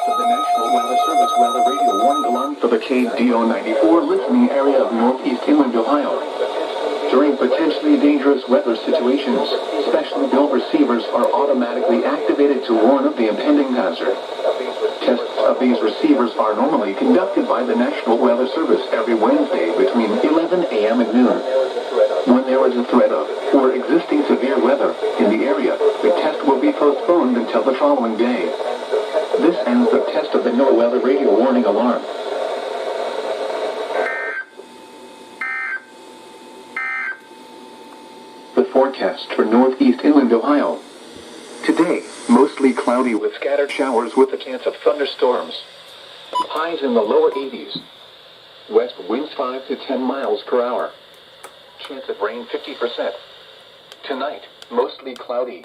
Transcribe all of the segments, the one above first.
of the National Weather Service weather radio warning alarm for the KDO94 listening area of northeast inland Ohio. During potentially dangerous weather situations, specially built receivers are automatically activated to warn of the impending hazard. Tests of these receivers are normally conducted by the National Weather Service every Wednesday between 11 a.m. and noon. When there is a threat of or existing severe weather in the area, the test will be postponed until the following day. This ends the test of the NOAA weather radio warning alarm. The forecast for northeast inland Ohio. Today, mostly cloudy with scattered showers with a chance of thunderstorms. Highs in the lower 80s. West winds 5 to 10 miles per hour. Chance of rain 50%. Tonight, mostly cloudy.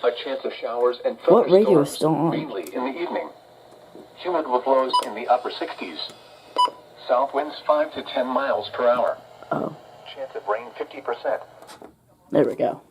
A chance of showers and thunderstorms. What radio is still on? Mainly in the evening. Humid with lows in the upper 60s. South winds 5 to 10 miles per hour. Oh. Chance of rain 50%. There we go.